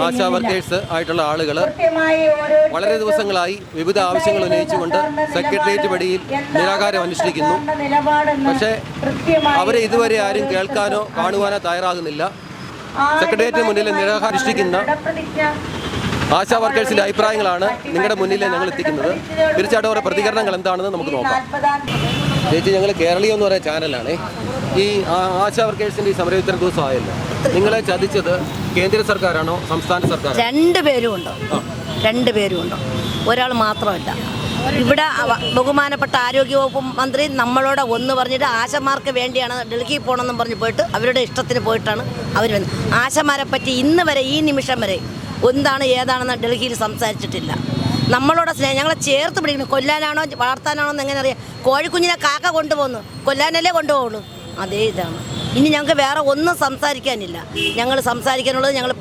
ASHA workers ആയിട്ടുള്ള ആളുകൾ വളരെ ദിവസങ്ങളായി വിവിധ ആവശ്യങ്ങൾ ഉന്നയിച്ചുകൊണ്ട് സെക്രട്ടേറിയറ്റ് പടിയിൽ നിരാഹാരം അനുഷ്ഠിക്കുന്നു. പക്ഷേ അവരെ ഇതുവരെ ആരും കേൾക്കാനോ കാണുവാനോ തയ്യാറാകുന്നില്ല. സെക്രട്ടേറിയറ്റിന് മുന്നിൽ നിരാഹാരം അനുഷ്ഠിക്കുന്ന ആശാ വർക്കേഴ്സിൻ്റെ അഭിപ്രായങ്ങളാണ് നിങ്ങളുടെ മുന്നിൽ ഞങ്ങൾ എത്തിക്കുന്നത്. തീർച്ചയായിട്ടും അവരുടെ പ്രതികരണങ്ങൾ എന്താണെന്ന് നമുക്ക് നോക്കാം. ചേച്ചി, ഞങ്ങൾ കേരളീയം എന്ന് പറയുന്ന ചാനലാണ്. ഈ ആശാ വർക്കേഴ്സിൻ്റെ ഈ സമരം ഇത്ര ദിവസമായല്ലോ, നിങ്ങളെ ചതിച്ചത് കേന്ദ്ര സർക്കാരാണോ സംസ്ഥാന സർക്കാർ? രണ്ടുപേരും ഉണ്ടോ, ഒരാൾ മാത്രമല്ല. ഇവിടെ ബഹുമാനപ്പെട്ട ആരോഗ്യവകുപ്പ് മന്ത്രി നമ്മളോട് ഒന്ന് പറഞ്ഞിട്ട് ആശമാർക്ക് വേണ്ടിയാണ് ഡൽഹിയിൽ പോകണമെന്നും പറഞ്ഞ് പോയിട്ട് അവരുടെ ഇഷ്ടത്തിന് പോയിട്ടാണ് അവർ വന്നത്. ആശമാരെ പറ്റി ഇന്ന് വരെ ഈ നിമിഷം വരെ എന്താണ് ഏതാണെന്ന് ഡൽഹിയിൽ സംസാരിച്ചിട്ടില്ല. നമ്മളോട് സ്നേഹം, ഞങ്ങളെ ചേർത്ത് പിടിക്കണം. കൊല്ലാനാണോ വളർത്താനാണോ എന്ന് എങ്ങനെ അറിയാം? കോഴിക്കുഞ്ഞിനെ കാക്ക കൊണ്ടുപോകുന്നു, കൊല്ലാനല്ലേ കൊണ്ടുപോകുള്ളൂ. അതേ ഇതാണ്. ഇനി ഞങ്ങൾക്ക് വേറെ ഒന്നും സംസാരിക്കാനില്ല. ഞങ്ങൾ സംസാരിക്കാനുള്ളത്, ഞങ്ങൾ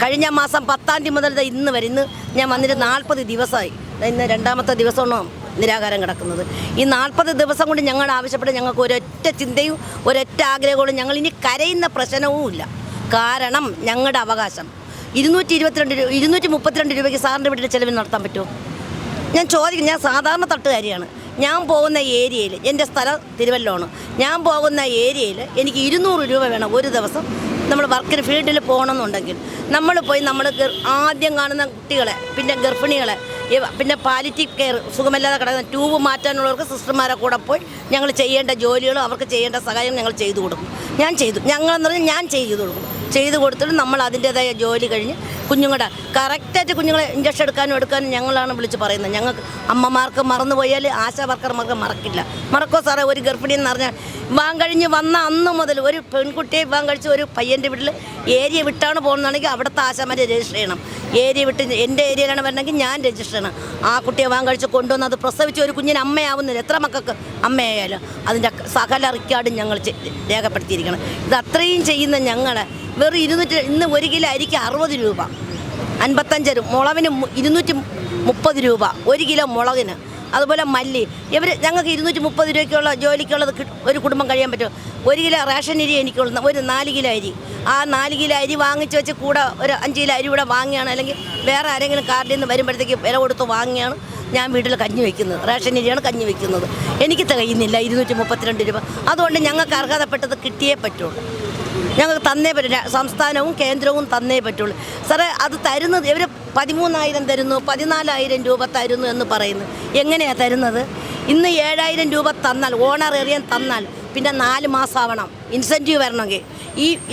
കഴിഞ്ഞ മാസം 10-ാം തീയതി മുതൽ ഇന്ന് വരെ, ഇന്ന് ഞാൻ വന്നിട്ട് 40 ദിവസമായി. ഇന്ന് 2ാമത്തെ ദിവസമാണ് നിരാഹാരം കിടക്കുന്നത്. ഈ 40 ദിവസം കൊണ്ട് ഞങ്ങൾ ആവശ്യപ്പെട്ട് ഞങ്ങൾക്ക് ഒരൊറ്റ ചിന്തയും ഒരൊറ്റ ആഗ്രഹങ്ങളും, ഞങ്ങൾ ഇനി കരയുന്ന പ്രശ്നവും ഇല്ല. കാരണം ഞങ്ങളുടെ അവകാശം 232 രൂപയ്ക്ക് സാറിൻ്റെ വീട്ടിൽ ചിലവിൽ നടത്താൻ പറ്റുമോ? ഞാൻ ചോദിക്കും. ഞാൻ സാധാരണ തട്ടുകാരിയാണ്. ഞാൻ പോകുന്ന ഏരിയയിൽ, എൻ്റെ സ്ഥലം തിരുവല്ലമാണ്, ഞാൻ പോകുന്ന ഏരിയയിൽ എനിക്ക് 200 രൂപ വേണം ഒരു ദിവസം. നമ്മൾ വർക്കിന് ഫീൽഡിൽ പോകണമെന്നുണ്ടെങ്കിൽ നമ്മൾ പോയി, നമ്മൾ ആദ്യം കാണുന്ന കുട്ടികളെ, പിന്നെ ഗർഭിണികളെ, പിന്നെ പാലിറ്റീവ് കെയർ, സുഖമില്ലാതെ കിടക്കുന്ന ട്യൂബ് മാറ്റാനുള്ളവർക്ക് സിസ്റ്റർമാരെ കൂടെ പോയി ഞങ്ങൾ ചെയ്യേണ്ട ജോലികളും അവർക്ക് ചെയ്യേണ്ട സഹായം ഞങ്ങൾ ചെയ്തു കൊടുക്കും. ഞങ്ങളെന്ന് പറഞ്ഞാൽ ഞാൻ ചെയ്തു കൊടുത്തിട്ട് നമ്മൾ അതിൻ്റേതായ ജോലി കഴിഞ്ഞ് കുഞ്ഞുങ്ങളുടെ കറക്റ്റായിട്ട് കുഞ്ഞുങ്ങളെ ഇഞ്ചക്ഷൻ എടുക്കാനും ഞങ്ങളാണ് വിളിച്ച് പറയുന്നത്. ഞങ്ങൾക്ക് അമ്മമാർക്ക് മറന്നുപോയാൽ ആശാ വർക്കർമാർക്ക് മറക്കോ സാറേ? ഒരു ഗർഭിണി എന്ന് പറഞ്ഞാൽ വിവാഹം കഴിഞ്ഞ് വന്ന അന്ന് മുതൽ ഒരു പെൺകുട്ടിയെ വിവാഹം കഴിച്ച് ഒരു പയ്യൻ്റെ വീട്ടിൽ ഏരിയ വിട്ടാണ് പോകുന്നതാണെങ്കിൽ അവിടുത്തെ ആശാമാരെ രജിസ്റ്റർ ചെയ്യണം. ഏരിയ വിട്ട് എൻ്റെ ഏരിയയിലാണ് വരണമെങ്കിൽ ഞാൻ രജിസ്റ്റർ ചെയ്യണം. ആ കുട്ടിയെ വിവാഹം കഴിച്ച് കൊണ്ടുവന്ന് അത് പ്രസവിച്ച് ഒരു കുഞ്ഞിന് അമ്മയാവുന്നില്ല. എത്ര മക്കൾക്ക് അമ്മയായാലും അതിൻ്റെ സകല റിക്കാർഡും ഞങ്ങൾ രേഖപ്പെടുത്തിയിരിക്കണം. ഇത് അത്രയും ചെയ്യുന്ന ഞങ്ങളെ വെറും 200, ഇന്ന് 1 കിലോ അരിക്ക് 60 രൂപ, 55 മുളകിന് 230 രൂപ 1 കിലോ മുളകിന്. അതുപോലെ മല്ലി, ഞങ്ങൾക്ക് 230 രൂപയ്ക്കുള്ള ജോലിക്കുള്ളത് ഒരു കുടുംബം കഴിയാൻ പറ്റും. 1 കിലോ റേഷൻ അരി എനിക്കുള്ള ഒരു 4 കിലോ അരി, ആ 4 കിലോ അരി വാങ്ങിച്ച് വെച്ച് കൂടെ ഒരു 5 കിലോ അരി കൂടെ വാങ്ങിയാണ്, അല്ലെങ്കിൽ വേറെ ആരെങ്കിലും കാർഡിൽ നിന്ന് വരുമ്പോഴത്തേക്ക് വില കൊടുത്ത് വാങ്ങിയാണ് ഞാൻ വീട്ടിൽ കഞ്ഞി വയ്ക്കുന്നത്. റേഷൻ അരിയാണ് കഞ്ഞി വയ്ക്കുന്നത്. എനിക്ക് തികയുന്നില്ല 232 രൂപ. അതുകൊണ്ട് ഞങ്ങൾക്ക് അർഹതപ്പെട്ടത് കിട്ടിയേ പറ്റുള്ളൂ. ഞങ്ങൾക്ക് തന്നേ പറ്റില്ല. സംസ്ഥാനവും കേന്ദ്രവും തന്നേ പറ്റുള്ളൂ. സാറേ, അത് തരുന്നത് ഇവർ 13,000 തരുന്നു, 14,000 രൂപ തരുന്നു എന്ന് പറയുന്നു. എങ്ങനെയാണ് തരുന്നത്? ഇന്ന് 7,000 രൂപ തന്നാൽ, ഓണറേറിയം തന്നാൽ പിന്നെ 4 മാസം ആവണം ഇൻസെൻറ്റീവ് വരണമെങ്കിൽ.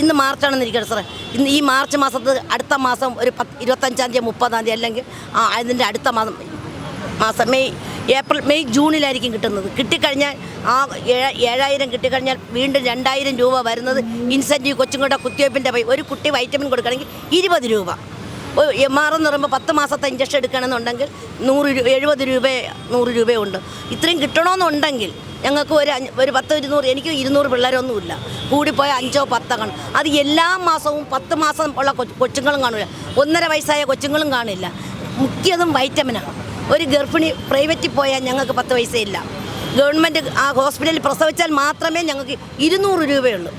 ഇന്ന് മാർച്ചാണെന്ന് ഇരിക്കട്ടെ സാറേ, ഇന്ന് ഈ മാർച്ച് മാസത്ത് അടുത്ത മാസം ഒരു 25-ാം തീയതി 30-ാം തീയതി, അല്ലെങ്കിൽ അതിൻ്റെ അടുത്ത മാസം മെയ് ജൂണിലായിരിക്കും കിട്ടുന്നത്. കിട്ടിക്കഴിഞ്ഞാൽ ആ 7,000 കിട്ടിക്കഴിഞ്ഞാൽ വീണ്ടും 2,000 രൂപ വരുന്നത് ഇൻസെൻറ്റീവ്. കൊച്ചുങ്ങളുടെ കുത്തിവയ്പ്പിൻ്റെ ഒരു കുട്ടി വൈറ്റമിൻ കൊടുക്കണമെങ്കിൽ 20 രൂപ. MR എന്ന് പറയുമ്പോൾ 10 മാസത്തെ ഇഞ്ചക്ഷൻ എടുക്കണമെന്നുണ്ടെങ്കിൽ 70 രൂപ 100 രൂപയുണ്ട്. ഇത്രയും കിട്ടണമെന്നുണ്ടെങ്കിൽ ഞങ്ങൾക്ക് ഒരു 10-200, എനിക്ക് 200 പിള്ളേരൊന്നുമില്ല, കൂടിപ്പോയ 5-10 കാണും. അത് എല്ലാ മാസവും 10 മാസം ഉള്ള കൊച്ചുങ്ങളും കാണില്ല, 1.5 വയസ്സായ കൊച്ചുങ്ങളും കാണില്ല. മുഖ്യതും വൈറ്റമിനാണ്. ഒരു ഗർഭിണി പ്രൈവറ്റിൽ പോയാൽ ഞങ്ങൾക്ക് 10 പൈസയില്ല. ഗവൺമെൻറ് ആ ഹോസ്പിറ്റലിൽ പ്രസവിച്ചാൽ മാത്രമേ ഞങ്ങൾക്ക് 200 രൂപയുള്ളൂ.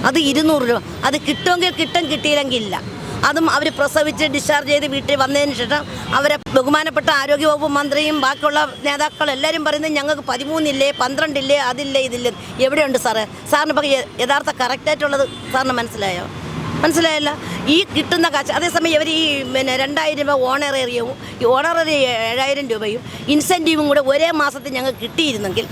അത് 200 രൂപ. അത് കിട്ടുമെങ്കിൽ കിട്ടും, കിട്ടിയില്ലെങ്കിൽ ഇല്ല. അതും അവർ പ്രസവിച്ച് ഡിസ്ചാർജ് ചെയ്ത് വീട്ടിൽ വന്നതിന് ശേഷം അവരെ ബഹുമാനപ്പെട്ട ആരോഗ്യവകുപ്പ് മന്ത്രിയും ബാക്കിയുള്ള നേതാക്കളെല്ലാവരും പറയുന്നത് ഞങ്ങൾക്ക് 13 ഇല്ലേ, 12 ഇല്ലേ, അതില്ലേ, ഇതില്ലേ. എവിടെയുണ്ട് സാറേ? സാറിന് ഇപ്പോൾ യഥാർത്ഥ കറക്റ്റായിട്ടുള്ളത് സാറിന് മനസ്സിലായല്ല? ഈ കിട്ടുന്ന കാശ്, അതേസമയം ഇവർ ഈ 2,000 രൂപ ഓണറേറിയവും ഈ ഓണറേറിയ 7,000 രൂപയും ഇൻസെൻറ്റീവും കൂടെ ഒരേ മാസത്തിൽ ഞങ്ങൾക്ക് കിട്ടിയിരുന്നെങ്കിൽ,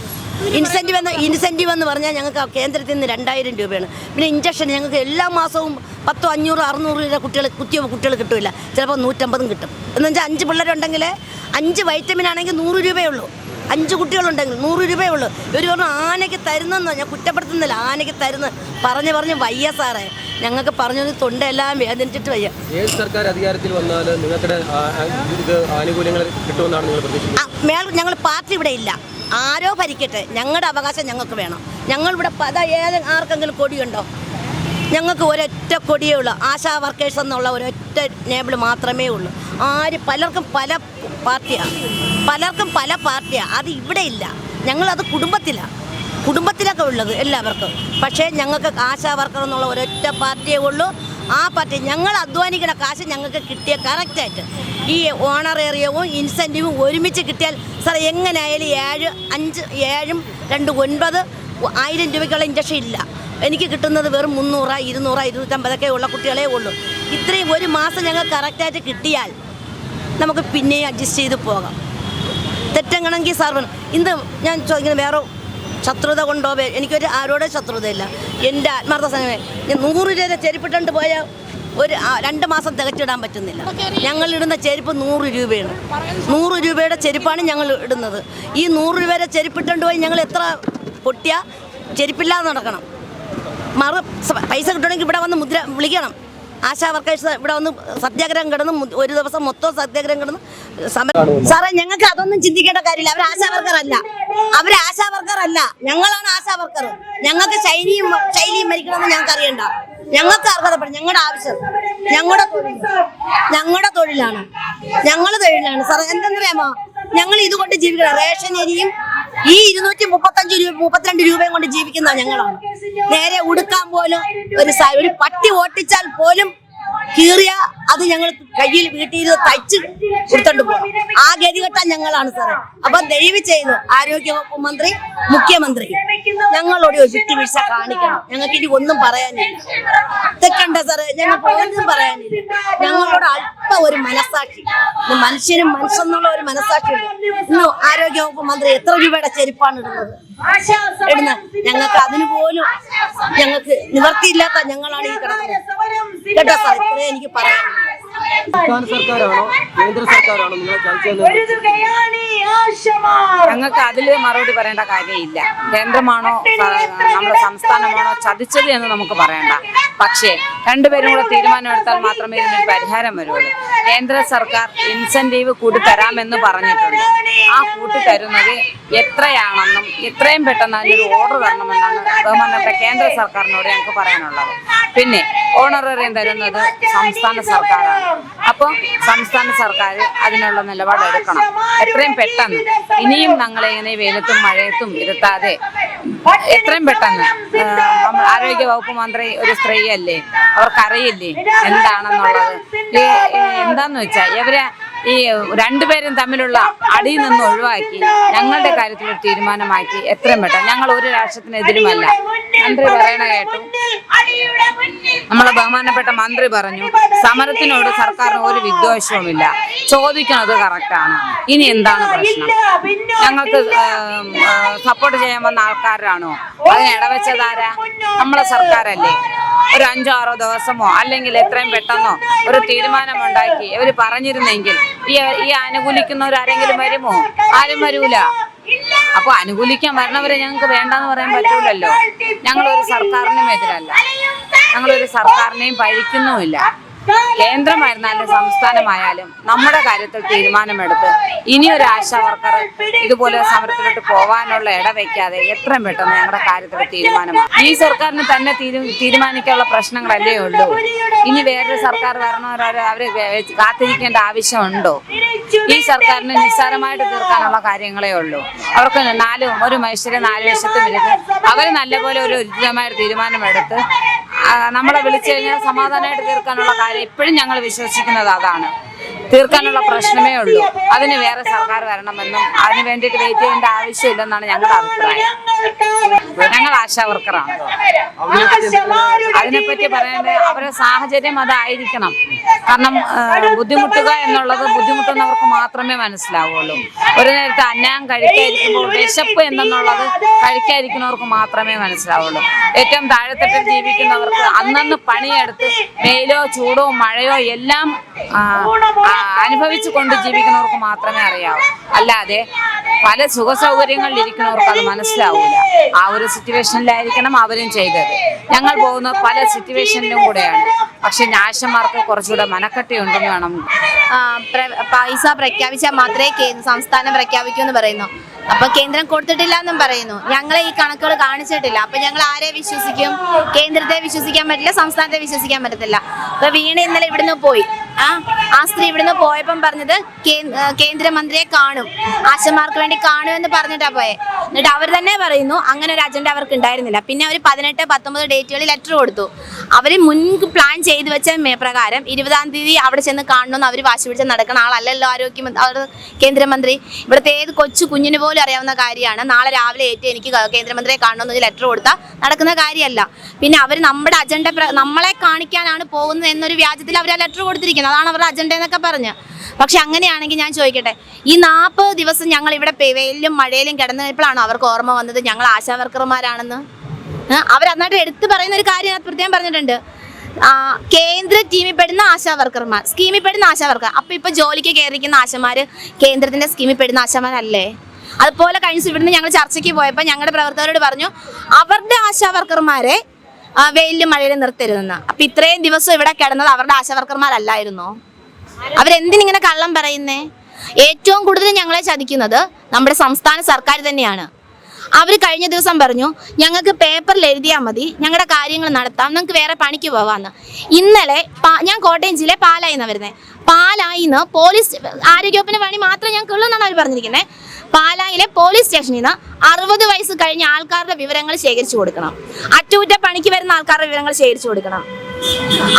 ഇൻസെൻറ്റീവ് എന്ന് പറഞ്ഞാൽ ഞങ്ങൾക്ക് കേന്ദ്രത്തിൽ നിന്ന് 2,000 രൂപയാണ്. പിന്നെ ഇഞ്ചക്ഷൻ ഞങ്ങൾക്ക് എല്ലാ മാസവും 10, 500, 600 രൂപ കുട്ടികൾ കിട്ടില്ല. ചിലപ്പോൾ 150 കിട്ടും. എന്ന് വെച്ചാൽ 5 പിള്ളേരുണ്ടെങ്കിൽ 5 വൈറ്റമിൻ ആണെങ്കിൽ 100 രൂപയേ ഉള്ളൂ. 5 കുട്ടികളുണ്ടെങ്കിൽ 100 രൂപയേ ഉള്ളൂ. ഇവർ പറഞ്ഞു ആനയ്ക്ക് തരുന്നെന്നോ. ഞാൻ കുറ്റപ്പെടുത്തുന്നില്ല, ആനയ്ക്ക് തരുന്നത് പറഞ്ഞ് വയ്യ സാറേ. ഞങ്ങൾക്ക് പറഞ്ഞു തൊണ്ടെല്ലാം വേദനിച്ചിട്ട് വയ്യ. ഏത് സർക്കാർ അധികാരത്തിൽ വന്നാൽ നിങ്ങൾക്ക് ആനുകൂല്യങ്ങൾ കിട്ടുമെന്നാണ് നിങ്ങൾ പ്രതീക്ഷിക്കുന്നത്? ഞങ്ങൾ പാർട്ടി ഇവിടെ ഇല്ല, ആരോ ഭരിക്കട്ടെ, ഞങ്ങളുടെ അവകാശം ഞങ്ങൾക്ക് വേണം. ഞങ്ങളിവിടെ ആർക്കെങ്കിലും കൊടിയുണ്ടോ? ഞങ്ങൾക്ക് ഒരൊറ്റ കൊടിയേ ഉള്ളൂ. ആശാ വർക്കേഴ്സ് എന്നുള്ള ഒരൊറ്റ നേബിൾ മാത്രമേ ഉള്ളൂ. പലർക്കും പല പാർട്ടിയാണ്. അത് ഇവിടെ ഇല്ല. ഞങ്ങളത് കുടുംബത്തിലാണ്. കുടുംബത്തിലൊക്കെ ഉള്ളത് എല്ലാവർക്കും. പക്ഷേ ഞങ്ങൾക്ക് ആശാ വർക്കർ എന്നുള്ള ഒരൊറ്റ പാർട്ടിയേ ഉള്ളൂ. ആ പാർട്ടി ഞങ്ങൾ അധ്വാനിക്കുന്ന കാശ് ഞങ്ങൾക്ക് കിട്ടിയ കറക്റ്റായിട്ട് ഈ ഓണറേറിയവും ഇൻസെൻറ്റീവും ഒരുമിച്ച് കിട്ടിയാൽ സാർ എങ്ങനെയായാലും 7 2 9 1000 രൂപയ്ക്കുള്ള ഇഞ്ചക്ഷൻ ഇല്ല. എനിക്ക് കിട്ടുന്നത് വെറും 300, 200, 250 ഉള്ള കുട്ടികളേ ഉള്ളൂ. ഇത്രയും ഒരു മാസം ഞങ്ങൾ കറക്റ്റായിട്ട് കിട്ടിയാൽ നമുക്ക് പിന്നെയും അഡ്ജസ്റ്റ് ചെയ്ത് പോകാം. തെറ്റങ്ങണമെങ്കിൽ സാർ ഇന്ന് ഞാൻ ചോദിക്കുന്നത് വേറെ ശത്രുത കൊണ്ടോ എനിക്കൊരു ആരോടെ ശത്രുതയില്ല. എൻ്റെ ആത്മാർത്ഥ സംഘടന ഞാൻ 100 രൂപ ചെരുപ്പിട്ടുണ്ട് പോയ ഒരു 2 മാസം തികച്ചിടാൻ പറ്റുന്നില്ല. ഞങ്ങൾ ഇടുന്ന ചെരുപ്പ് 100 രൂപയാണ്. 100 രൂപയുടെ ചെരുപ്പാണ് ഞങ്ങൾ ഇടുന്നത്. ഈ 100 രൂപയുടെ ചെരുപ്പിട്ടുണ്ട് പോയി ഞങ്ങൾ എത്ര പൊട്ടിയ ചെരുപ്പില്ലാതെ നടക്കണം. പൈസ കിട്ടണമെങ്കിൽ ഇവിടെ വന്ന് വിളിക്കണം. ആശാ വർക്കേഴ്സ് ഇവിടെ വന്ന് സത്യാഗ്രഹം കിടന്ന് ഒരു ദിവസം മൊത്തം സത്യാഗ്രഹം കിടന്ന് സമരം. സാറേ ഞങ്ങൾക്ക് അതൊന്നും ചിന്തിക്കേണ്ട കാര്യമില്ല. അവർ ആശാ വർക്കർ അല്ല, ഞങ്ങളാണ് ആശാ വർക്കർ. ഞങ്ങൾക്ക് ശൈലിയും മരിക്കണമെന്ന് ഞങ്ങൾക്ക് അറിയണ്ട. ഞങ്ങൾക്ക് അർഹതപ്പെടും. ഞങ്ങളുടെ ആവശ്യം ഞങ്ങളുടെ തൊഴിലാണ് സാറേ. എന്തെന്നറിയാമോ, ഞങ്ങൾ ഇതുകൊണ്ട് ജീവിക്കണം. റേഷൻ അരിയും ഈ 235 രൂപ 32 രൂപയും കൊണ്ട് ജീവിക്കുന്ന ഞങ്ങളാണ്. നേരെ ഉടുക്കാൻ പോലും ഒരു പട്ടി ഓട്ടിച്ചാൽ പോലും കീറിയ അത് ഞങ്ങൾ കയ്യിൽ വീട്ടിൽ തയ്ച്ച് കൊടുത്തോണ്ട് പോകും. ആ ഗതികെട്ട ഞങ്ങളാണ് സാറേ. അപ്പൊ ദയവ് ചെയ്ത് ആരോഗ്യവകുപ്പ് മന്ത്രി, മുഖ്യമന്ത്രി ഞങ്ങളോട് വിട്ടുവീഴ്ച കാണിക്കണം. ഞങ്ങൾക്ക് ഇനി ഒന്നും പറയാനില്ല. തെക്കണ്ട സാറേ, ഞങ്ങൾക്ക് ഒന്നും പറയാനില്ല. ഞങ്ങളോട് അല്പം ഒരു മനസ്സാക്ഷി, മനുഷ്യനും മനുഷ്യന്നുള്ള ഒരു മനസ്സാക്ഷി ഉണ്ട്. ഇന്ന് ആരോഗ്യവകുപ്പ് മന്ത്രി എത്ര രൂപയുടെ ചെരുപ്പാണ് ഇടുന്നത്? ഞങ്ങൾക്ക് അതിന് പോലും ഞങ്ങൾക്ക് നിവർത്തിയില്ലാത്ത ഞങ്ങളാണ് ഈ കിടക്കുന്നത്. കേട്ടോ സാർ, ഇത്രേ എനിക്ക് പറയാനുള്ളൂ. സംസ്ഥാന സർക്കാരാണോ കേന്ദ്ര സർക്കാരാണോ നിങ്ങളെ ചർച്ച? ഞങ്ങൾക്ക് അതിൽ മറുപടി പറയേണ്ട കാര്യമില്ല. കേന്ദ്രമാണോ നമ്മുടെ സംസ്ഥാനമാണോ ചതിച്ചത് എന്ന് നമുക്ക് പറയണ്ട. പക്ഷേ രണ്ടുപേരും കൂടെ തീരുമാനമെടുത്താൽ മാത്രമേ ഇതിനൊരു പരിഹാരം വരുള്ളൂ. കേന്ദ്ര സർക്കാർ ഇൻസെന്റീവ് കൂടി തരാമെന്ന് പറഞ്ഞിട്ടുണ്ട്. ആ കൂട്ടി തരുന്നത് എത്രയാണെന്നും എത്രയും പെട്ടെന്ന് അതിനൊരു ഓർഡർ തരണമെന്നാണ് ബഹുമാനപ്പെട്ട കേന്ദ്ര സർക്കാരിനോട് ഞങ്ങൾക്ക് പറയാനുള്ളത്. പിന്നെ ഓണറേറിയം തരുന്നത് സംസ്ഥാന സർക്കാരാണ്. അപ്പോൾ സംസ്ഥാന സർക്കാർ അതിനുള്ള നിലപാടെടുക്കണം എത്രയും പെട്ടെന്ന്. ഇനിയും ഞങ്ങളെ ഇങ്ങനെ വെയിലത്തും മഴയത്തും ഇരുത്താതെ എത്രയും പെട്ടെന്ന്. ആരോഗ്യ വകുപ്പ് മന്ത്രി ഒരു സ്ത്രീയല്ലേ, അവർക്കറിയില്ലേ എന്താണെന്നുള്ളത്. എന്താന്ന് വെച്ചാൽ ഇവരെ ഈ രണ്ടുപേരും തമ്മിലുള്ള അടിയിൽ നിന്ന് ഒഴിവാക്കി ഞങ്ങളുടെ കാര്യത്തിൽ ഒരു തീരുമാനമാക്കി എത്രയും പെട്ടെന്ന്. ഞങ്ങൾ ഒരു രാഷ്ട്രത്തിനെതിരുമല്ല. മന്ത്രി പറയണ കേട്ടു, നമ്മളെ ബഹുമാനപ്പെട്ട മന്ത്രി പറഞ്ഞു സമരത്തിനോട് സർക്കാരിന് ഒരു വിദ്വേഷവുമില്ല, ചോദിക്കുന്നത് കറക്റ്റാണ്. ഇനി എന്താണ് പ്രശ്നം? ഞങ്ങൾക്ക് സപ്പോർട്ട് ചെയ്യാൻ വന്ന ആൾക്കാരാണോ? അതിന് ഇടവെച്ചതാരാ? നമ്മളെ സർക്കാരല്ലേ. ഒരു 5-6 ദിവസമോ അല്ലെങ്കിൽ എത്രയും പെട്ടെന്നോ ഒരു തീരുമാനമുണ്ടാക്കി ഇവർ പറഞ്ഞിരുന്നെങ്കിൽ ഈ അനുകൂലിക്കുന്നവരാരെങ്കിലും വരുമോ? ആരും വരൂല. അപ്പൊ അനുകൂലിക്കാൻ വരണവരെ ഞങ്ങൾക്ക് വേണ്ടെന്ന് പറയാൻ പറ്റൂലല്ലോ. ഞങ്ങളൊരു സർക്കാരിനും എതിരല്ല, ഞങ്ങളൊരു സർക്കാരിനെയും പഴിക്കുന്നുമില്ല. കേന്ദ്രമായിരുന്നാലും സംസ്ഥാനമായാലും നമ്മുടെ കാര്യത്തിൽ തീരുമാനമെടുത്ത് ഇനിയൊരു ആശാ വർക്കർ ഇതുപോലെ സമരത്തിലോട്ട് പോകാനുള്ള ഇടവയ്ക്കാതെ എത്രയും പെട്ടെന്ന് ഞങ്ങളുടെ കാര്യത്തിൽ തീരുമാനമാണ്. ഈ സർക്കാരിന് തന്നെ തീരുമാനിക്കാനുള്ള പ്രശ്നങ്ങളല്ലേ ഉള്ളൂ. ഇനി വേറൊരു സർക്കാർ വരണവരോ അവര് കാത്തിരിക്കേണ്ട ആവശ്യമുണ്ടോ? ഈ സർക്കാരിന് നിസ്സാരമായിട്ട് തീർക്കാനുള്ള കാര്യങ്ങളേ ഉള്ളൂ. അവർക്ക് ഒരു മനുഷ്യരെ 4 വർഷത്തും ഇരുന്ന് അവർ നല്ലപോലെ ഒരു ഉചിതമായ തീരുമാനമെടുത്ത് നമ്മളെ വിളിച്ചു കഴിഞ്ഞാൽ സമാധാനമായിട്ട് തീർക്കാനുള്ള കാര്യം ഇപ്പോഴും ഞങ്ങൾ വിശ്വസിക്കുന്നത് അതാണ്. തീർക്കാനുള്ള പ്രശ്നമേ ഉള്ളൂ. അതിന് വേറെ സർക്കാർ വരണമെന്നും അതിന് വേണ്ടിയിട്ട് വെയിറ്റ് ചെയ്യേണ്ട ആവശ്യമില്ലെന്നാണ് ഞങ്ങളുടെ അഭിപ്രായം. ഞങ്ങൾ ആശാ വർക്കറാണ്. അതിനെപ്പറ്റി പറയേണ്ടത് അവരുടെ സാഹചര്യം അതായിരിക്കണം. കാരണം ബുദ്ധിമുട്ടുക എന്നുള്ളത് ബുദ്ധിമുട്ടുന്നവർക്ക് മാത്രമേ മനസ്സിലാവുള്ളൂ. ഒരു നേരത്തെ അന്നം കഴിക്കാതിരിക്കുമ്പോൾ വിശപ്പ് എന്നുള്ളത് കഴിക്കാതിരിക്കുന്നവർക്ക് മാത്രമേ മനസ്സിലാവുള്ളൂ. ഏറ്റവും താഴെത്തട്ടിൽ ജീവിക്കുന്നവർക്ക് അന്നന്ന് പണിയെടുത്ത് വെയിലോ ചൂടോ മഴയോ എല്ലാം അനുഭവിച്ചു കൊണ്ട് ജീവിക്കുന്നവർക്ക് മാത്രമേ അറിയാവൂ. അല്ലാതെ പല സുഖ സൗകര്യങ്ങളിൽ ഇരിക്കുന്നവർക്ക് അത് മനസ്സിലാവൂല. ആ ഒരു സിറ്റുവേഷനിലായിരിക്കണം അവരും ചെയ്തത്. ഞങ്ങൾ പോകുന്ന പല സിറ്റുവേഷനിലും കൂടെയാണ്. പക്ഷെ ആശമാർക്ക് കുറച്ചുകൂടെ മനക്കെട്ടിയുണ്ടെന്ന് വേണം. പൈസ പ്രഖ്യാപിച്ചാൽ മാത്രമേ സംസ്ഥാനം പ്രഖ്യാപിക്കൂ എന്ന് പറയുന്നു. അപ്പൊ കേന്ദ്രം കൊടുത്തിട്ടില്ല എന്നും പറയുന്നു. ഞങ്ങളെ ഈ കണക്കുകൾ കാണിച്ചിട്ടില്ല. അപ്പൊ ഞങ്ങൾ ആരെ വിശ്വസിക്കും? കേന്ദ്രത്തെ വിശ്വസിക്കാൻ പറ്റില്ല, സംസ്ഥാനത്തെ വിശ്വസിക്കാൻ പറ്റത്തില്ല. അപ്പൊ വീണ ഇന്നലെ ഇവിടുന്ന് പോയി. ആ സ്ത്രീ ഇവിടുന്ന് പോയപ്പം പറഞ്ഞത് കേന്ദ്രമന്ത്രിയെ കാണും, ആശമാർക്ക് വേണ്ടി കാണുമെന്ന് പറഞ്ഞിട്ടാ പോയെ. എന്നിട്ട് അവർ തന്നെ പറയുന്നു അങ്ങനെ ഒരു അജണ്ട അവർക്ക് ഉണ്ടായിരുന്നില്ല. പിന്നെ അവർ 18, 19 ഡേറ്റുകളിൽ ലെറ്റർ കൊടുത്തു. അവർ മുൻപ് പ്ലാൻ ചെയ്തു വെച്ച പ്രകാരം 20-ാം തീയതി അവിടെ ചെന്ന് കാണണമെന്ന് അവർ വാശി പിടിച്ച് നടക്കണം ആളല്ലല്ലോ കേന്ദ്രമന്ത്രി. ഇവിടുത്തെ ഏത് കൊച്ചു കുഞ്ഞിന് പോലും അറിയാവുന്ന കാര്യമാണ്. നാളെ രാവിലെ എനിക്ക് കേന്ദ്രമന്ത്രിയെ കാണണമെന്ന് ലെറ്റർ കൊടുത്താൽ നടക്കുന്ന കാര്യമല്ല. പിന്നെ അവർ നമ്മുടെ അജണ്ട നമ്മളെ കാണിക്കാനാണ് പോകുന്നത് എന്നൊരു വ്യാജത്തിൽ അവർ ആ ലെറ്റർ കൊടുത്തിരിക്കുന്നത്. അതാണ് അവരുടെ അജണ്ട എന്നൊക്കെ പറഞ്ഞ്. പക്ഷെ അങ്ങനെയാണെങ്കിൽ ഞാൻ ചോദിക്കട്ടെ, ഈ 40 ദിവസം ഞങ്ങൾ ഇവിടെ വെയിലും മഴയിലും കിടന്നപ്പോഴാണോ അവർക്ക് ഓർമ്മ വന്നത് ഞങ്ങൾ ആശാവർക്കർമാരാണെന്ന്? അവർ എന്നിട്ട് എടുത്തു പറയുന്ന ഒരു കാര്യം പ്രത്യേകം പറഞ്ഞിട്ടുണ്ട്, കേന്ദ്ര ടീമിൽ പെടുന്ന ആശാവർക്കർമാർ, സ്കീമിൽ പെടുന്ന ആശാവർക്കർ. അപ്പൊ ഇപ്പൊ ജോലിക്ക് കയറിയിരിക്കുന്ന ആശമാര് കേന്ദ്രത്തിന്റെ സ്കീമിൽ പെടുന്ന ആശമാരല്ലേ? അതുപോലെ കഴിഞ്ഞ ദിവസം ഇവിടുന്ന് ഞങ്ങൾ ചർച്ചയ്ക്ക് പോയപ്പോൾ ഞങ്ങളുടെ പ്രവർത്തകരോട് പറഞ്ഞു അവരുടെ ആശാവർക്കർമാരെ വെയിലും മഴയിലും നിർത്തരുതെന്ന്. അപ്പൊ ഇത്രയും ദിവസം ഇവിടെ കിടന്നത് അവരുടെ ആശാവർക്കർമാരല്ലായിരുന്നോ? അവരെന്തിനിങ്ങനെ കള്ളം പറയുന്നേ? ഏറ്റവും കൂടുതൽ ഞങ്ങളെ ചതിക്കുന്നത് നമ്മുടെ സംസ്ഥാന സർക്കാർ തന്നെയാണ്. അവർ കഴിഞ്ഞ ദിവസം പറഞ്ഞു ഞങ്ങൾക്ക് പേപ്പറിൽ എഴുതിയാൽ മതി, ഞങ്ങളുടെ കാര്യങ്ങൾ നടത്താം, നിങ്ങൾക്ക് വേറെ പണിക്ക് പോകാമെന്ന്. ഇന്നലെ ഞാൻ കോട്ടയം ജില്ലയിലെ പാലായിന്ന് വരുന്നത്. പാലായിന്ന് പോലീസ് ആരോഗ്യവകുപ്പിന്റെ പണി മാത്രമേ ഞങ്ങൾക്ക് ഉള്ളൂ എന്നാണ് അവർ പറഞ്ഞിരിക്കുന്നത്. പാലായിലെ പോലീസ് സ്റ്റേഷനിൽ നിന്ന് 60 വയസ്സ് കഴിഞ്ഞ ആൾക്കാരുടെ വിവരങ്ങൾ ശേഖരിച്ചു കൊടുക്കണം. അറ്റകുറ്റപ്പണിക്ക് വരുന്ന ആൾക്കാരുടെ വിവരങ്ങൾ ശേഖരിച്ചു കൊടുക്കണം.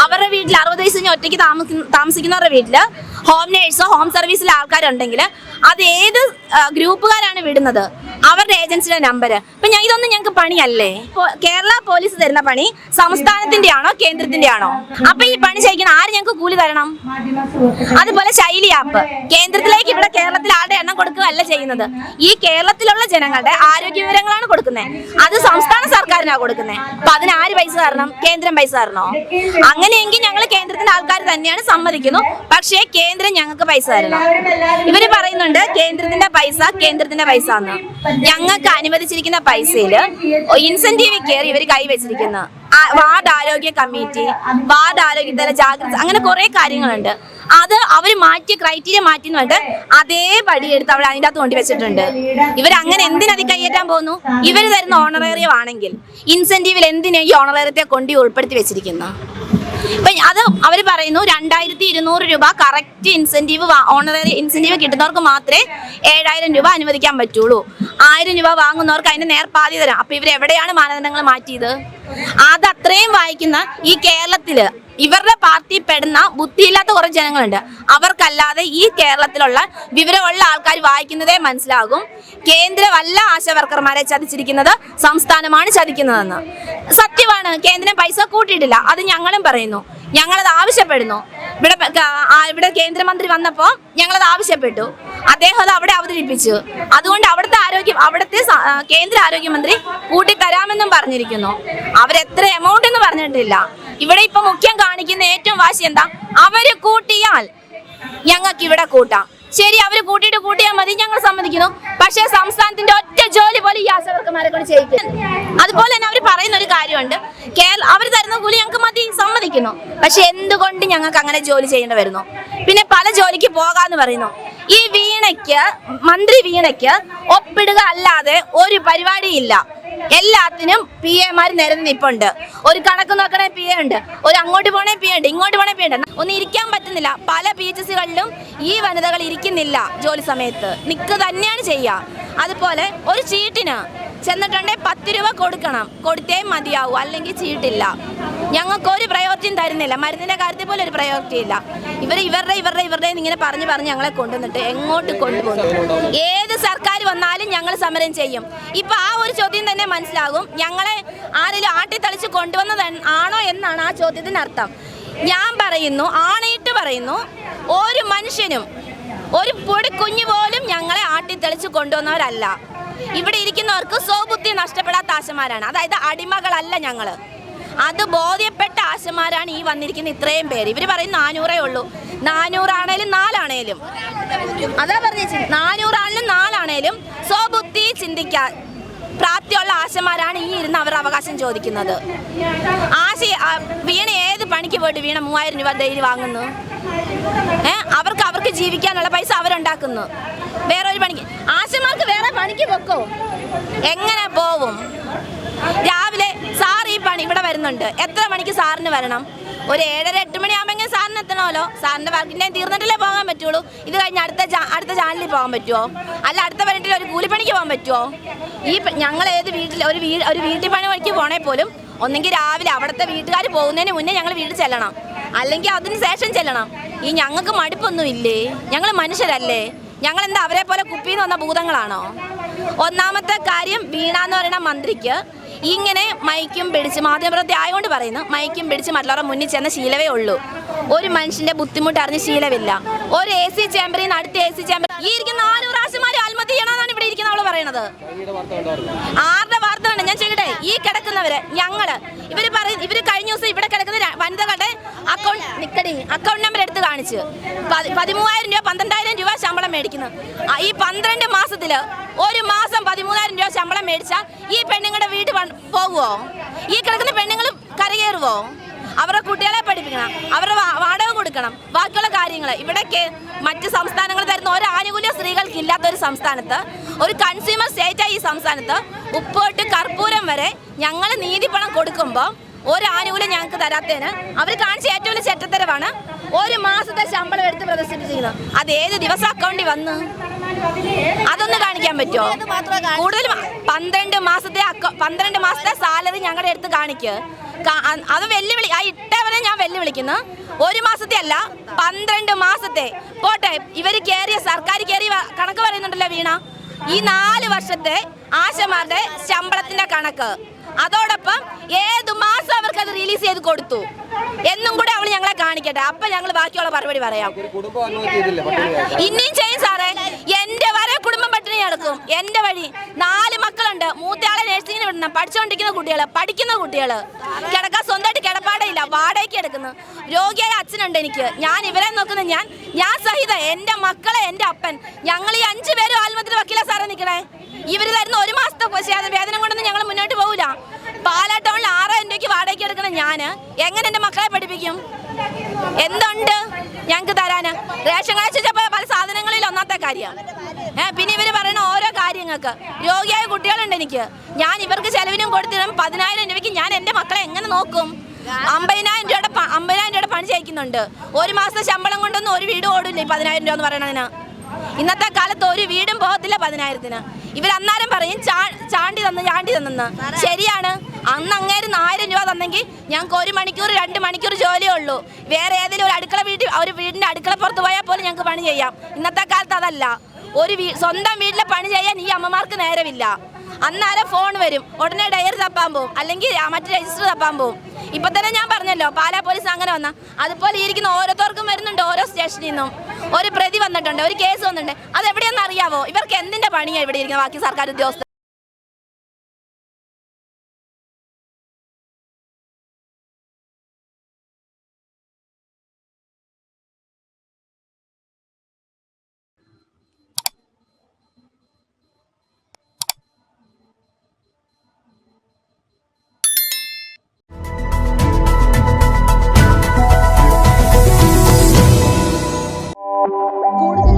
അവരുടെ വീട്ടിൽ 60 വയസ്സ് കഴിഞ്ഞ് ഒറ്റയ്ക്ക് താമസിക്കുന്നവരുടെ വീട്ടിൽ ഹോം നേഴ്സോ ഹോം സർവീസിലെ ആൾക്കാരുണ്ടെങ്കിൽ അത് ഏത് ഗ്രൂപ്പുകാരാണ് വിടുന്നത്, അവരുടെ ഏജൻസിയുടെ നമ്പർ. ഇപ്പൊ ഇതൊന്നും ഞങ്ങൾക്ക് പണിയല്ലേ? കേരള പോലീസ് തരുന്ന പണി സംസ്ഥാനത്തിന്റെ ആണോ കേന്ദ്രത്തിന്റെ ആണോ? അപ്പൊ ഈ പണി ചെയ്യിക്കണം ആര് ഞങ്ങൾക്ക് കൂലി തരണം? അതുപോലെ ശൈലി ആപ്പ് കേന്ദ്രത്തിലേക്ക് ഇവിടെ കേരളത്തിൽ ആളുടെ എണ്ണം കൊടുക്കുകയല്ല ചെയ്യുന്നത്. ഈ കേരളത്തിലുള്ള ജനങ്ങളുടെ ആരോഗ്യ വിവരങ്ങളാണ് കൊടുക്കുന്നത്. അത് സംസ്ഥാന സർക്കാരിനാണ് കൊടുക്കുന്നത്. അപ്പൊ അതിന് ആര് പൈസ തരണം? കേന്ദ്രം പൈസ തരണോ? അങ്ങനെയെങ്കിൽ ഞങ്ങൾ കേന്ദ്രത്തിന്റെ ആൾക്കാർ തന്നെയാണ് സമ്മതിക്കുന്നു. പക്ഷേ കേന്ദ്രം ഞങ്ങൾക്ക് പൈസ തരണം. ഇവര് പറയുന്നുണ്ട് കേന്ദ്രത്തിന്റെ പൈസ എന്ന്. ഞങ്ങൾക്ക് അനുവദിച്ചിരിക്കുന്ന പൈസയിൽ ഇൻസെന്റീവ് കയറി ഇവർ കൈവച്ചിരിക്കുന്നു. വാർഡ് ആരോഗ്യ കമ്മിറ്റി, വാർഡ് ആരോഗ്യതല ജാഗ്രത, അങ്ങനെ കുറെ കാര്യങ്ങളുണ്ട്. അത് അവർ മാറ്റിയ ക്രൈറ്റീരിയ മാറ്റി പറഞ്ഞിട്ട് അതേപടി എടുത്ത് അവർ അതിൻ്റെ അകത്ത് കൊണ്ടുവച്ചിട്ടുണ്ട്. ഇവരങ്ങനെ എന്തിനത് കൈയേറ്റാൻ പോകുന്നു? ഇവർ തരുന്ന ഓണറേറിയം ആണെങ്കിൽ ഇൻസെന്റീവിൽ എന്തിനാ ഈ ഓണറേറിയത്തെ കൊണ്ട് ഉൾപ്പെടുത്തി വെച്ചിരിക്കുന്നു? ഇപ്പൊ അത് അവർ പറയുന്നു 2200 രൂപ കറക്റ്റ് ഇൻസെന്റീവ് ഓണററി ഇൻസെന്റീവ് കിട്ടുന്നവർക്ക് മാത്രമേ 7000 രൂപ അനുവദിക്കാൻ പറ്റുള്ളൂ. 1000 രൂപ വാങ്ങുന്നവർക്ക് അതിന്റെ നേർപാതി തരാം. അപ്പൊ ഇവരെവിടെയാണ് മാനദണ്ഡങ്ങൾ മാറ്റിയത്? അത് അത്രയും വായിക്കുന്ന ഈ കേരളത്തില് ഇവരുടെ പാർട്ടി പെടുന്ന ബുദ്ധിയില്ലാത്ത കുറെ ജനങ്ങളുണ്ട്. അവർക്കല്ലാതെ ഈ കേരളത്തിലുള്ള വിവരമുള്ള ആൾക്കാർ വായിക്കുന്നതേ മനസ്സിലാകും കേന്ദ്രമല്ല ആശാവർക്കർമാരെ ചതിച്ചിരിക്കുന്നത്, സംസ്ഥാനമാണ് ചതിക്കുന്നതെന്ന്. സത്യമാണ്, കേന്ദ്രം പൈസ കൂട്ടിയിട്ടില്ല. അത് ഞങ്ങളും പറയുന്നു, ഞങ്ങളത് ആവശ്യപ്പെടുന്നു. ഇവിടെ കേന്ദ്രമന്ത്രി വന്നപ്പോൾ ഞങ്ങളത് ആവശ്യപ്പെട്ടു. അദ്ദേഹം അത് അവിടെ അവതരിപ്പിച്ചു. അതുകൊണ്ട് അവിടുത്തെ കേന്ദ്ര ആരോഗ്യമന്ത്രി കൂട്ടിത്തരാമെന്നും പറഞ്ഞിരിക്കുന്നു. അവരെത്ര എമൗണ്ട് എന്ന് പറഞ്ഞിട്ടില്ല. ഇവിടെ ഇപ്പൊ മുഖ്യം കാണിക്കുന്ന ഏറ്റവും വാശി എന്താ? അവര് കൂട്ടിയാൽ ഞങ്ങൾക്ക് ഇവിടെ കൂട്ടാം. ശരി, അവര് കൂട്ടിയാൽ മതി, ഞങ്ങൾ സമ്മതിക്കുന്നു. പക്ഷേ സംസ്ഥാനത്തിന്റെ ഒറ്റ ജോലി പോലെ ഈ ആശാവർക്കർമാരെ കൊണ്ട് ചെയ്യിക്കും. അതുപോലെ തന്നെ അവർ പറയുന്ന ഒരു കാര്യമുണ്ട്, അവർ തരുന്ന കൂലി ഞങ്ങൾക്ക് മതി, സമ്മതിക്കുന്നു. പക്ഷെ എന്തുകൊണ്ട് ഞങ്ങൾക്ക് അങ്ങനെ ജോലി ചെയ്യേണ്ടി വരുന്നു? പിന്നെ പല ജോലിക്ക് പോകാന്ന് പറയുന്നു. ഈ മന്ത്രി വീണയ്ക്ക് ഒപ്പിടുക അല്ലാതെ ഒരു പരിപാടിയില്ല. എല്ലാത്തിനും PA-മാർ നിരന്ന് നിപ്പുണ്ട്. ഒരു കണക്ക് നോക്കണേ PA ഉണ്ട്, ഒരു അങ്ങോട്ട് പോണേ PA ഉണ്ട്, ഇങ്ങോട്ട് പോണേ PA ഉണ്ട്. ഒന്നും ഇരിക്കാൻ പറ്റുന്നില്ല. പല PHC-കളിലും ഈ വനിതകൾ ഇരിക്കുന്നില്ല. ജോലി സമയത്ത് നിൽക്കുക തന്നെയാണ് ചെയ്യുക. അതുപോലെ ഒരു ചീട്ടിന് ചെന്നിട്ടുണ്ടെങ്കിൽ 10 രൂപ കൊടുക്കണം, കൊടുത്തേ മതിയാവൂ, അല്ലെങ്കിൽ ചീട്ടില്ല. ഞങ്ങൾക്ക് ഒരു പ്രയോറിറ്റിയും തരുന്നില്ല. മരുന്നിന്റെ കാര്യത്തിൽ പോലും ഒരു പ്രയോറിറ്റി ഇല്ല. ഇവരുടെ ഇങ്ങനെ പറഞ്ഞ് ഞങ്ങളെ കൊണ്ടുവന്നിട്ട് എങ്ങോട്ട് കൊണ്ടുപോകുന്നു? ഏത് സർക്കാർ വന്നാലും ഞങ്ങൾ സമരം ചെയ്യും. ഇപ്പൊ ആ ഒരു ചോദ്യം തന്നെ മനസ്സിലാകും, ഞങ്ങളെ ആരെങ്കിലും ആട്ടിത്തളിച്ച് കൊണ്ടുവന്നത് ആണോ എന്നാണ് ആ ചോദ്യത്തിന് അർത്ഥം. ഞാൻ പറയുന്നു, ആണയിട്ട് പറയുന്നു, ഒരു മനുഷ്യനും ഒരു പൊടി കുഞ്ഞു പോലും ഞങ്ങളെ ആട്ടിത്തെളിച്ച് കൊണ്ടുവന്നവരല്ല. ഇവിടെ ഇരിക്കുന്നവർക്ക് സ്വബുദ്ധി നഷ്ടപ്പെടാത്ത ആശമാരാണ്. അതായത് അടിമകളല്ല ഞങ്ങള്. അത് ബോധ്യപ്പെട്ട ആശമാരാണ് ഈ വന്നിരിക്കുന്ന ഇത്രയും പേര്. ഇവര് പറയും 400 ഉള്ളൂ. 400 ആണേലും 4 ആണേലും അതാ പറഞ്ഞു, 400 ആണേലും 4 ആണേലും സ്വബുദ്ധി ചിന്തിക്കാൻ പ്രാപ്തിയുള്ള ആശമാരാണ് ഈ ഇരുന്ന് അവരുടെ അവകാശം ചോദിക്കുന്നത്. വീണ ഏത് പണിക്ക് പോയിട്ട് വീണ 3000 രൂപ ഡെയിലി വാങ്ങുന്നു? അവർക്ക് ജീവിക്കാനുള്ള പൈസ അവരുണ്ടാക്കുന്നു. വേറെ ഒരു പണിക്ക് ആശമാർക്ക് വേറെ പണിക്ക് വെക്കോ? എങ്ങനെ പോവും? രാവിലെ സാർ ഈ പണി ഇവിടെ വരുന്നുണ്ട്. എത്ര മണിക്ക് സാറിന് വരണം? ഒരു 7:30-8 മണി മണിയാകുമ്പോൾ സാറിന് എത്തണമല്ലോ. സാറിന്റെ വർക്കിന്റെ തീർന്നിട്ടല്ലേ പോകാൻ പറ്റുള്ളൂ. ഇത് കഴിഞ്ഞ് അടുത്ത ചാനലിൽ പോകാൻ പറ്റുമോ? അല്ല അടുത്ത വീട്ടിൽ ഒരു കൂലിപ്പണിക്ക് പോകാൻ പറ്റുമോ? ഞങ്ങൾ ഏത് വീട്ടിൽ ഒരു വീട്ടിൽ പണി വഴിക്ക് പോണേ പോലും ഒന്നെങ്കിൽ രാവിലെ അവിടുത്തെ വീട്ടുകാർ പോകുന്നതിന് മുന്നേ ഞങ്ങൾ വീട്ടിൽ ചെല്ലണം, അല്ലെങ്കിൽ അതിന് ശേഷം ചെല്ലണം. ഞങ്ങൾക്ക് മടുപ്പൊന്നും ഇല്ലേ? ഞങ്ങൾ മനുഷ്യരല്ലേ? ഞങ്ങൾ എന്താ അവരെ പോലെ കുപ്പിന്ന് വന്ന ഭൂതങ്ങളാണോ? ഒന്നാമത്തെ കാര്യം, വീണ എന്ന് പറയുന്ന മന്ത്രിക്ക് ഇങ്ങനെ മൈക്കും പിടിച്ച്, മാധ്യമപ്രവർത്തി ആയതുകൊണ്ട് പറയുന്നു, മൈക്കും പിടിച്ച് മറ്റുള്ളവരുടെ മുന്നിൽ ചെന്ന ശീലമേ ഉള്ളൂ. ഒരു മനുഷ്യന്റെ ബുദ്ധിമുട്ട് അറിഞ്ഞ് ശീലമില്ല. ഒരു AC ചേമ്പറിൽ നിന്ന് അടുത്ത AC ചേമ്പർ ഈ ഇരിക്കുന്ന 4 പ്രാവശ്യമാര് ആത്മഹത്യ ചെയ്യണമെന്നാണ് ഇവിടെ ഇരിക്കുന്ന അവള് പറയണത്. ആരുടെ വാർത്ത കണ്ട് ഞാൻ ചെയ്യട്ടെ? ഈ കിടക്കുന്നവര് ഇവര് കഴിഞ്ഞ ദിവസം ഇവിടെ കിടക്കുന്ന വനിതകളുടെ അക്കൗണ്ട് നമ്പർ എടുത്ത് കാണിച്ച് 13,000 രൂപ 12,000 രൂപ ശമ്പളം മേടിക്കുന്നു. ഈ 12 മാസത്തില് ഒരു മാസം 13,000 രൂപ ശമ്പളം മേടിച്ചാൽ ഈ പെണ്ണുങ്ങളുടെ വീട് പോകുവോ? ഈ കിടക്കുന്ന പെണ്ണുങ്ങൾ കരകയറുവോ? അവരുടെ കുട്ടികളെ പഠിപ്പിക്കണം, അവരുടെ വാടക കൊടുക്കണം, ബാക്കിയുള്ള കാര്യങ്ങൾ. ഇവിടേക്ക് മറ്റ് സംസ്ഥാനങ്ങൾ തരുന്ന ഒരു ആനുകൂല്യം സ്ത്രീകൾക്ക് ഇല്ലാത്ത ഒരു സംസ്ഥാനത്ത്, ഒരു കൺസ്യൂമർ സ്റ്റേറ്റായി ഈ സംസ്ഥാനത്ത് ഉപ്പോട്ട് കർപ്പൂരം വരെ ഞങ്ങൾ നീതിപ്പണം കൊടുക്കുമ്പോൾ ഒരു ആനുകൂല്യം ഞങ്ങൾക്ക് തരാത്തതിന് അവർ കാണിച്ച ഏറ്റവും വലിയ ചെറ്റത്തരവാണ് ഒരു മാസത്തെ ശമ്പളം എടുത്ത് പ്രദർശിപ്പിച്ചിരിക്കുന്നത്. അത് ഏത് ദിവസം അക്കൗണ്ടിൽ വന്ന് അതൊന്ന് കാണിക്കാൻ പറ്റുമോ? കൂടുതലും 12 മാസത്തെ സാലറി ഞങ്ങളുടെ അടുത്ത് കാണിക്ക്. അത് വെല്ലുവിളി. ആ ഇട്ടവരെ ഞാൻ വെല്ലുവിളിക്കുന്നു. ഒരു മാസത്തെ അല്ല, 12 മാസത്തെ പോട്ടെ. ഇവര് സർക്കാർ കയറിയ കണക്ക് പറയുന്നുണ്ടല്ലോ വീണ. ഈ 4 വർഷത്തെ ആശമാരുടെ ശമ്പളത്തിന്റെ കണക്ക്, അതോടൊപ്പം ഏത് മാസം അവർക്ക് അത് റിലീസ് ചെയ്ത് കൊടുത്തു എന്നും കൂടെ അവള് ഞങ്ങളെ കാണിക്കട്ടെ. അപ്പൊ ഞങ്ങൾ ബാക്കിയുള്ള മറുപടി പറയാം. ഇനിയും ചെയ്യും സാറേ. എന്റെ വരെ കുടുംബം പട്ടിണി കിടക്കും. എന്റെ വഴി 4 മക്കളുണ്ട്. മൂത്തയാളെ നഴ്സിംഗിന് വിടണം. പഠിച്ചുകൊണ്ടിരിക്കുന്ന കുട്ടികള്, പഠിക്കുന്ന കുട്ടികള്, കിടക്കാൻ സ്വന്തമായിട്ട് കിടപ്പാടയില്ല, വാടകയ്ക്ക് എടുക്കുന്നു. രോഗിയായ അച്ഛനുണ്ട് എനിക്ക്. ഞാൻ ഇവരെ നോക്കുന്ന ഞാൻ സഹിത എന്റെ മക്കളെ, എന്റെ അപ്പൻ, ഞങ്ങൾ ഈ 5 പേരും ആത്മഹത്യ വക്കീല സാറേ നിൽക്കണേ. ഇവര് തരുന്ന ഒരു മാസത്തെ വേതനം കൊണ്ടൊന്നും ഞങ്ങൾ മുന്നോട്ട് പോകില്ല. പാലാ ടൗണിൽ 6,000 രൂപയ്ക്ക് വാടകയ്ക്ക് എടുക്കണം. ഞാൻ എങ്ങനെ എന്റെ മക്കളെ പഠിപ്പിക്കും? എന്തുണ്ട് ഞങ്ങൾക്ക് തരാന്? റേഷൻ കാർഡ് പല സാധനങ്ങളിൽ ഒന്നാമത്തെ കാര്യം. പിന്നെ ഇവര് പറയുന്ന ഓരോ കാര്യങ്ങൾക്ക് രോഗിയായ കുട്ടികളുണ്ട് എനിക്ക്. ഞാൻ ഇവർക്ക് ചെലവിനും കൊടുത്തിടും 10,000 രൂപയ്ക്ക് ഞാൻ എന്റെ മക്കളെ എങ്ങനെ നോക്കും? 50,000 രൂപയുടെ പണി ചെയ്യിക്കുന്നുണ്ട്. ഒരു മാസത്തെ ശമ്പളം കൊണ്ടൊന്നും ഒരു വീട് ഓടില്ല. 10,000 രൂപ എന്ന് പറയണതിന് ഇന്നത്തെ കാലത്ത് ഒരു വീടും പോകത്തില്ല 10,000-ന്. ഇവർ അന്നേരം പറയും ചാണ്ടി തന്നെന്ന്. ശരിയാണ്. അന്ന് അങ്ങേര് 1,000 രൂപ തന്നെങ്കിൽ ഞങ്ങൾക്ക് 1 മണിക്കൂർ 2 മണിക്കൂർ ജോലിയേ ഉള്ളൂ. വേറെ ഏതെങ്കിലും ഒരു വീടിന്റെ അടുക്കള പുറത്ത് പോയാൽ പോലും ഞങ്ങൾക്ക് പണി ചെയ്യാം. ഇന്നത്തെ കാലത്ത് അതല്ല. സ്വന്തം വീട്ടിലെ പണി ചെയ്യാൻ ഈ അമ്മമാർക്ക് നേരമില്ല. അന്നേരം ഫോൺ വരും, ഉടനെ ഡയറി തപ്പാൻ പോവും, അല്ലെങ്കിൽ മറ്റു രജിസ്റ്റർ തപ്പാൻ പോവും. ഇപ്പൊ തന്നെ ഞാൻ പറഞ്ഞല്ലോ, പാലാ പോലീസ് അങ്ങനെ വന്ന അതുപോലെ ഇരിക്കുന്ന ഓരോരുത്തർക്കും വരുന്നുണ്ട്. ഓരോ സ്റ്റേഷനിൽ നിന്നും ഒരു പ്രതി വന്നിട്ടുണ്ട്, ഒരു കേസ് വന്നിട്ടുണ്ട്. അത് എവിടെയെന്ന് അറിയാവോ? ഇവർക്ക് എന്തിന്റെ പണിയാണ് ഇവിടെ ഇരിക്കുന്നത് ബാക്കി സർക്കാർ ഉദ്യോഗസ്ഥർ?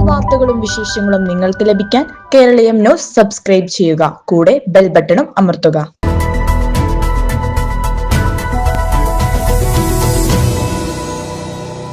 വാർത്തകളും വിശേഷങ്ങളും നിങ്ങൾക്ക് ലഭിക്കാൻ കേരളീയം ന്യൂസ് സബ്സ്ക്രൈബ് ചെയ്യുക. കൂടെ ബെൽ ബട്ടണും അമർത്തുക.